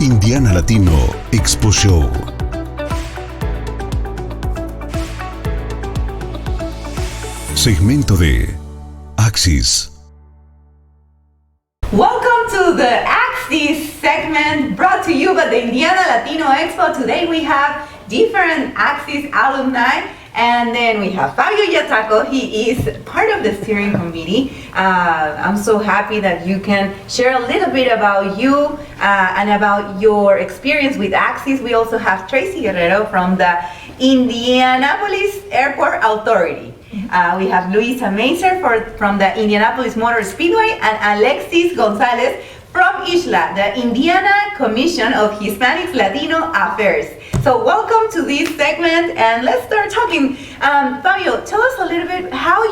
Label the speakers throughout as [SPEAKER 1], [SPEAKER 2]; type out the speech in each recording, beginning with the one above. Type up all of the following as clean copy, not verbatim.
[SPEAKER 1] Indiana Latino Expo Show. Segmento de Axis.
[SPEAKER 2] Welcome to the Axis segment brought to you by the Indiana Latino Expo. Today we have different Axis alumni, and then we have Fabio Yataco. He is part of the steering committee. I'm so happy that you can share a little bit about you and about your experience with Axis. We also have Tracy Guerrero from the Indianapolis Airport Authority. We have Luisa Macer from the Indianapolis Motor Speedway, and Alexis Gonzalez from ISLA, the Indiana Commission of Hispanics Latino Affairs. So welcome to this segment, and let's start talking. Fabio, tell us a little bit how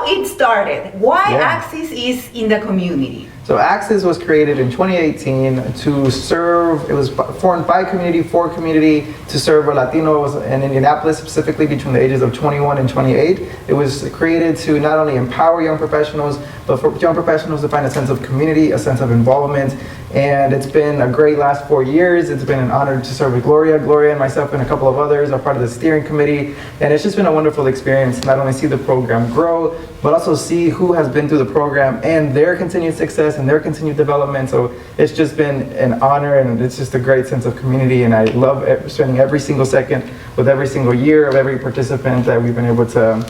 [SPEAKER 2] it started, why Axis is in the community.
[SPEAKER 3] So Axis was created in 2018 to serve, it was formed by community, for community, to serve Latinos in Indianapolis, specifically between the ages of 21 and 28. It was created to not only empower young professionals, but for young professionals to find a sense of community, a sense of involvement. And it's been a great last 4 years. It's been an honor to serve with Gloria. Gloria and myself and a couple of others are part of the steering committee. And it's just been a wonderful experience to not only see the program grow, but also see who has been through the program and their continued success and their continued development. So it's just been an honor, and it's just a great sense of community. And I love spending every single second with every single year of every participant that we've been able to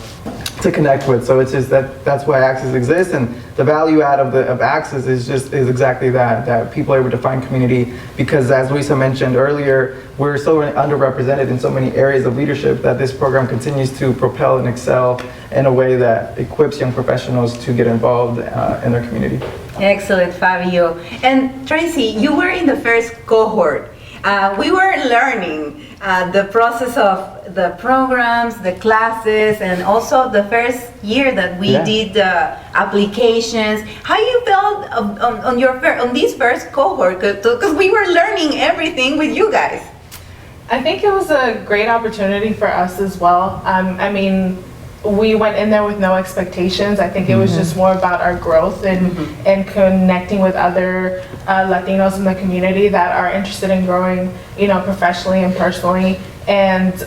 [SPEAKER 3] connect with. So it's just that's why Axis exists, and the value add of Axis is exactly that people are able to find community, because as Luisa mentioned earlier, we're so underrepresented in so many areas of leadership that this program continues to propel and excel in a way that equips young professionals to get involved in their community.
[SPEAKER 2] Excellent, Fabio. And Tracy, you were in the first cohort. We were learning the process of the programs, the classes, and also the first year that we did the applications. How you felt on this first cohort? Because we were learning everything with you guys.
[SPEAKER 4] I think it was a great opportunity for us as well. I mean, we went in there with no expectations. I think it was just more about our growth and connecting with other Latinos in the community that are interested in growing, professionally and personally. And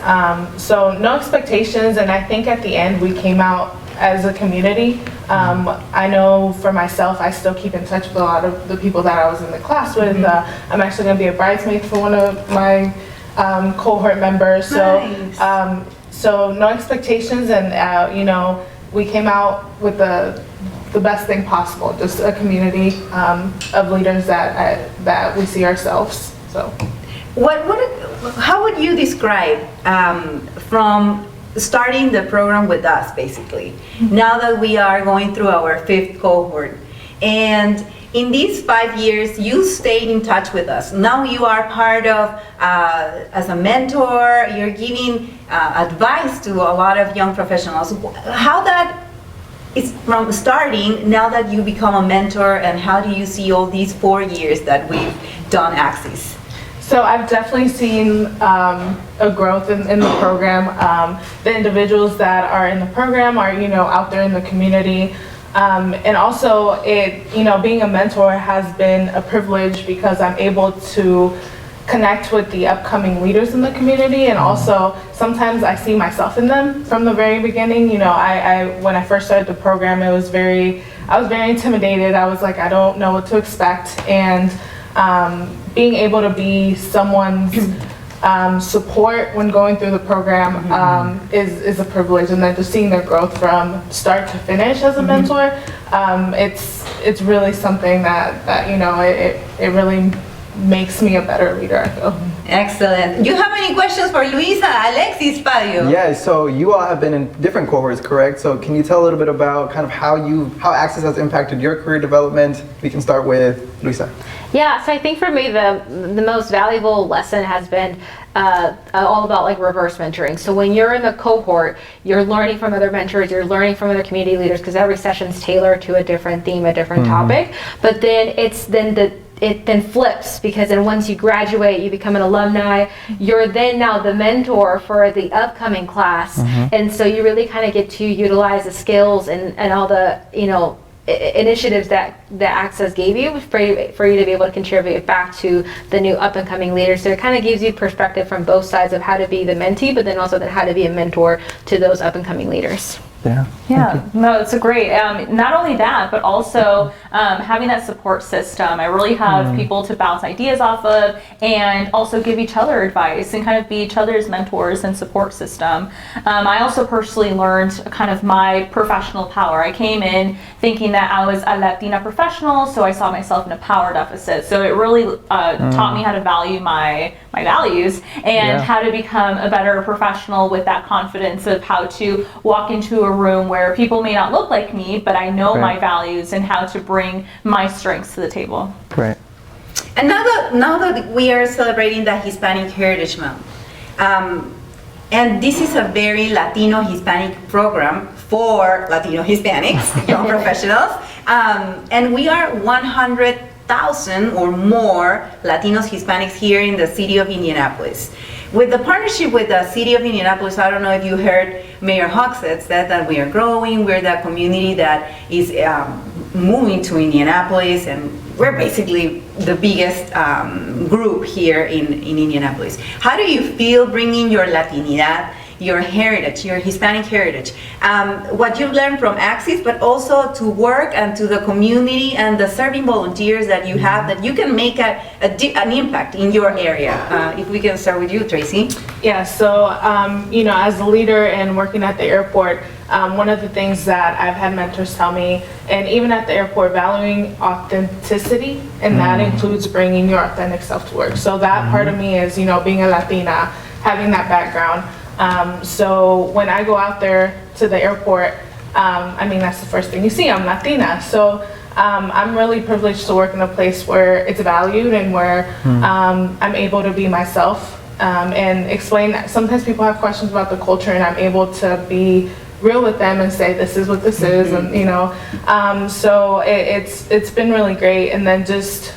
[SPEAKER 4] so no expectations, and I think at the end we came out as a community. I know for myself, I still keep in touch with a lot of the people that I was in the class with. I'm actually going to be a bridesmaid for one of my cohort members. So.
[SPEAKER 2] Nice.
[SPEAKER 4] So no expectations, and we came out with the best thing possible, just a community of leaders that we see ourselves. So,
[SPEAKER 2] how would you describe from starting the program with us, basically, now that we are going through our fifth cohort, and in these 5 years, you stayed in touch with us. Now you are part of, as a mentor, you're giving advice to a lot of young professionals. How that is from starting, now that you become a mentor, and how do you see all these 4 years that we've done Axis?
[SPEAKER 4] So I've definitely seen a growth in the program. The individuals that are in the program are, out there in the community. And also, being a mentor has been a privilege, because I'm able to connect with the upcoming leaders in the community, and also sometimes I see myself in them from the very beginning. When I first started the program, I was very intimidated. I was like, I don't know what to expect, and being able to be someone's support when going through the program is a privilege, and then just seeing their growth from start to finish as a mentor, it's really something that it really makes me a better leader, I feel.
[SPEAKER 2] Excellent. Do you have any questions for Luisa, Alexis, Fabio?
[SPEAKER 3] Yeah, so you all have been in different cohorts, correct? So can you tell a little bit about kind of how Axis has impacted your career development? We can start with Luisa.
[SPEAKER 5] Yeah, so I think for me the most valuable lesson has been all about like reverse mentoring. So when you're in the cohort, you're learning from other mentors, you're learning from other community leaders, because every session's tailored to a different theme, a different topic. But then it then flips, because then once you graduate, you become an alumni, you're then now the mentor for the upcoming class. And so you really kind of get to utilize the skills and all the initiatives that Access gave you for you to be able to contribute back to the new up and coming leaders. So it kind of gives you perspective from both sides of how to be the mentee, but then also then how to be a mentor to those up and coming leaders.
[SPEAKER 6] Yeah, no, it's a great, not only that, but also having that support system. I really have people to bounce ideas off of and also give each other advice and kind of be each other's mentors and support system. I also personally learned kind of my professional power. I came in thinking that I was a Latina professional, so I saw myself in a power deficit. So it really taught me how to value my values and how to become a better professional with that confidence of how to walk into a room where people may not look like me, but I know my values and how to bring my strengths to the table.
[SPEAKER 3] Right.
[SPEAKER 2] And now that we are celebrating the Hispanic Heritage Month, and this is a very Latino Hispanic program for Latino Hispanics, young professionals, and we are 100,000 or more Latinos Hispanics here in the city of Indianapolis. With the partnership with the city of Indianapolis, I don't know if you heard Mayor Hogsett said that we are growing, we're the community that is moving to Indianapolis, and we're basically the biggest group here in Indianapolis. How do you feel bringing your Latinidad, your heritage, your Hispanic heritage, what you've learned from Axis, but also to work and to the community and the serving volunteers that you have, that you can make an impact in your area? If we can start with you, Tracy.
[SPEAKER 4] Yeah, so, you know, as a leader and working at the airport, one of the things that I've had mentors tell me, and even at the airport, valuing authenticity, and that includes bringing your authentic self to work. So that part of me is, you know, being a Latina, having that background. So when I go out there to the airport, I mean, that's the first thing you see, I'm Latina. So I'm really privileged to work in a place where it's valued and where I'm able to be myself and explain that. Sometimes people have questions about the culture, and I'm able to be real with them and say, this is what this is, and you know, so it's been really great. And then just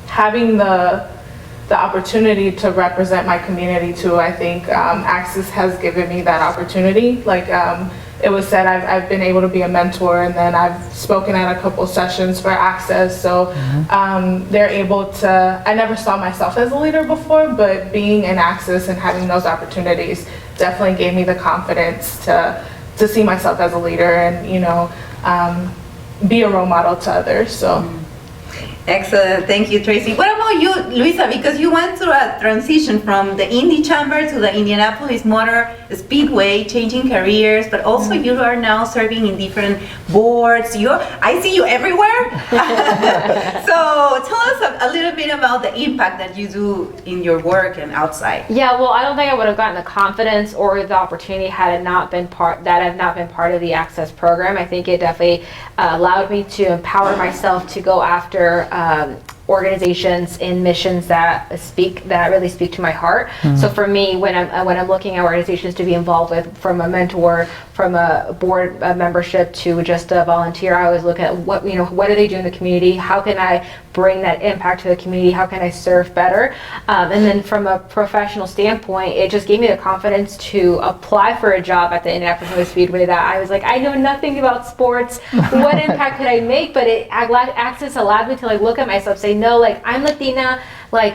[SPEAKER 4] having the opportunity to represent my community too. I think Access has given me that opportunity. Like it was said, I've been able to be a mentor, and then I've spoken at a couple sessions for Access. So they're able to, I never saw myself as a leader before, but being in Access and having those opportunities definitely gave me the confidence to see myself as a leader and, you know, be a role model to others. So.
[SPEAKER 2] Excellent, thank you, Tracy. What about you, Luisa? Because you went through a transition from the Indy Chamber to the Indianapolis Motor Speedway, changing careers, but also you are now serving in different boards. I see you everywhere. So tell us a little bit about the impact that you do in your work and outside.
[SPEAKER 5] Yeah, well, I don't think I would have gotten the confidence or the opportunity had it not been part of the Access program. I think it definitely allowed me to empower myself to go after organizations and missions that really speak to my heart. So for me, when I'm looking at organizations to be involved with, from a mentor, from a board membership to just a volunteer, I always look at what do they do in the community? How can I bring that impact to the community? How can I serve better? And then from a professional standpoint, it just gave me the confidence to apply for a job at the Indianapolis Motor Speedway that I was like, I know nothing about sports. What impact could I make? But Access allowed me to look at myself, say, no, I'm Latina.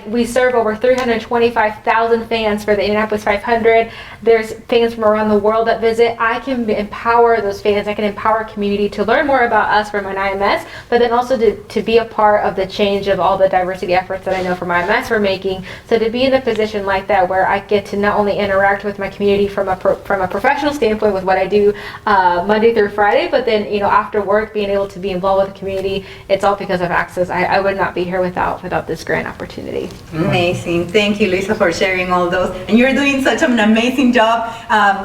[SPEAKER 5] We serve over 325,000 fans for the Indianapolis 500. There's fans from around the world that visit. I can empower those fans. I can empower community to learn more about us from an IMS, but then also to be a part of the change of all the diversity efforts that I know from IMS we're making. So to be in a position like that where I get to not only interact with my community from a professional standpoint with what I do Monday through Friday, but then after work being able to be involved with the community, it's all because of Access. I would not be here without this grant opportunity.
[SPEAKER 2] Amazing. Thank you, Luisa, for sharing all those. And you're doing such an amazing job.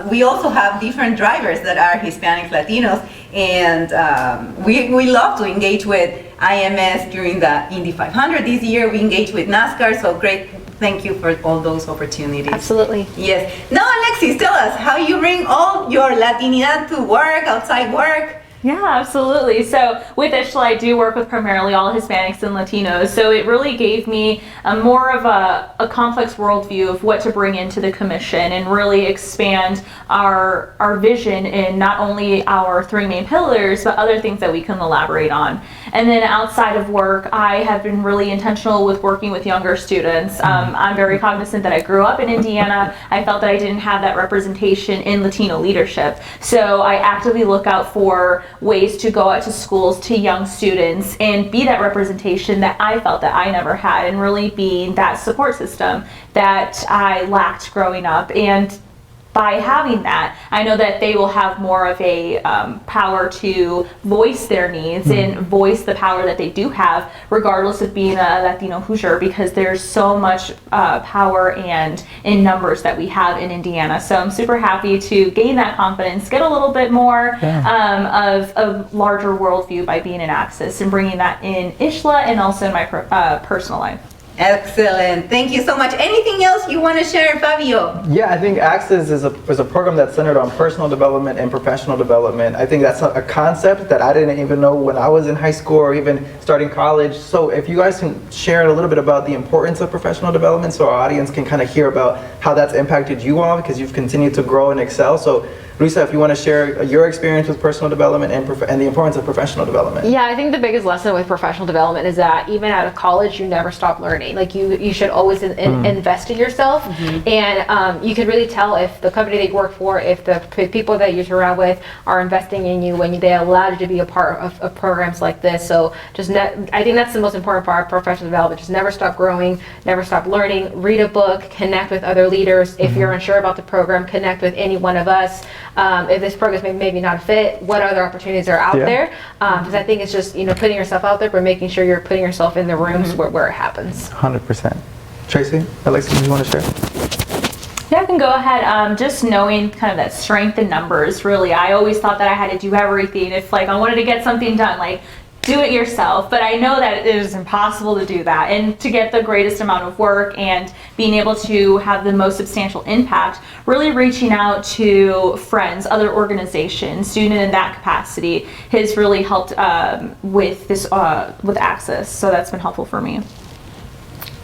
[SPEAKER 2] We also have different drivers that are Hispanics, Latinos, and we love to engage with IMS during the Indy 500 this year. We engage with NASCAR, so great. Thank you for all those opportunities.
[SPEAKER 5] Absolutely.
[SPEAKER 2] Yes. Now, Alexis, tell us how you bring all your Latinidad to work, outside work.
[SPEAKER 6] Yeah, absolutely. So with ISHLA, I do work with primarily all Hispanics and Latinos. So it really gave me more of a complex worldview of what to bring into the commission and really expand our vision in not only our three main pillars, but other things that we can elaborate on. And then outside of work, I have been really intentional with working with younger students. I'm very cognizant that I grew up in Indiana. I felt that I didn't have that representation in Latino leadership. So I actively look out for ways to go out to schools, to young students, and be that representation that I felt that I never had, and really being that support system that I lacked growing up. And by having that, I know that they will have more of a power to voice their needs and voice the power that they do have, regardless of being a Latino Hoosier, because there's so much power and in numbers that we have in Indiana. So I'm super happy to gain that confidence, get a little bit more of a larger worldview by being in Axis and bringing that in ISHLA and also in my personal life.
[SPEAKER 2] Excellent. Thank you so much. Anything else you want to share, Fabio?
[SPEAKER 3] Yeah, I think Axis is a program that's centered on personal development and professional development. I think that's a concept that I didn't even know when I was in high school or even starting college. So if you guys can share a little bit about the importance of professional development so our audience can kind of hear about how that's impacted you all, because you've continued to grow and excel. So Luisa, if you want to share your experience with personal development and the importance of professional development.
[SPEAKER 5] Yeah, I think the biggest lesson with professional development is that even out of college, you never stop learning. Like you should always invest in yourself, and you can really tell if the company that you work for, if the people that you're around with are investing in you when they allow you to be a part of programs like this. So I think that's the most important part of professional development. Just never stop growing, never stop learning. Read a book, connect with other leaders. If you're unsure about the program, connect with any one of us. If this program is maybe not a fit, what other opportunities are out there? Because I think it's just putting yourself out there, but making sure you're putting yourself in the rooms where it happens.
[SPEAKER 3] 100%. Tracy, Alexis, do you want to share?
[SPEAKER 6] Yeah, I can go ahead. Just knowing kind of that strength in numbers, really. I always thought that I had to do everything. If I wanted to get something done, do it yourself, but I know that it is impossible to do that, and to get the greatest amount of work and being able to have the most substantial impact, really reaching out to friends, other organizations, doing it in that capacity has really helped with this with Axis. So that's been helpful for me.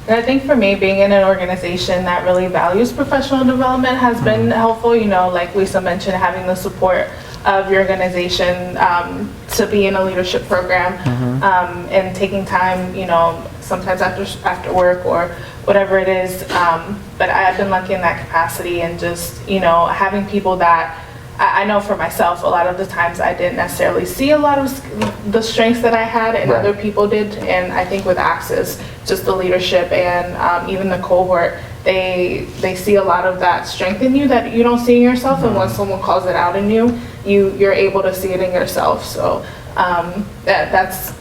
[SPEAKER 4] And I think for me, being in an organization that really values professional development has been helpful. Like Luisa mentioned, having the support of your organization to be in a leadership program, and taking time, sometimes after work or whatever it is. But I've been lucky in that capacity, and just, having people that I know for myself, a lot of the times I didn't necessarily see a lot of the strengths that I had and other people did. And I think with Axis, just the leadership and even the cohort, they see a lot of that strength in you that you don't see in yourself. And when someone calls it out in you, you're able to see it in yourself. So that's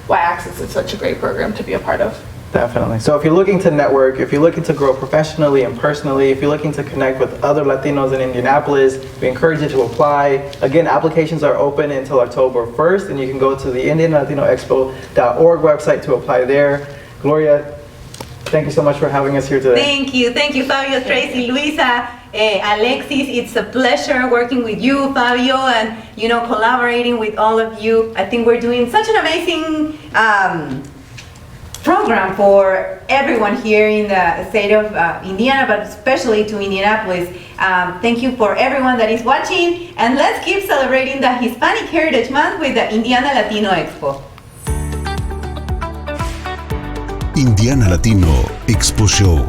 [SPEAKER 4] why Axis is such a great program to be a part of.
[SPEAKER 3] Definitely. So if you're looking to network, if you're looking to grow professionally and personally, if you're looking to connect with other Latinos in Indianapolis, we encourage you to apply. Again, applications are open until October 1st, and you can go to the IndianaLatinoExpo.org website to apply there. Gloria, thank you so much for having us here today.
[SPEAKER 2] Thank you, Fabio, Tracy, Luisa, Alexis. It's a pleasure working with you, Fabio, and collaborating with all of you. I think we're doing such an amazing program for everyone here in the state of Indiana, but especially to Indianapolis. Thank you for everyone that is watching, and let's keep celebrating the Hispanic Heritage Month with the Indiana Latino Expo.
[SPEAKER 1] Indiana Latino Expo Show.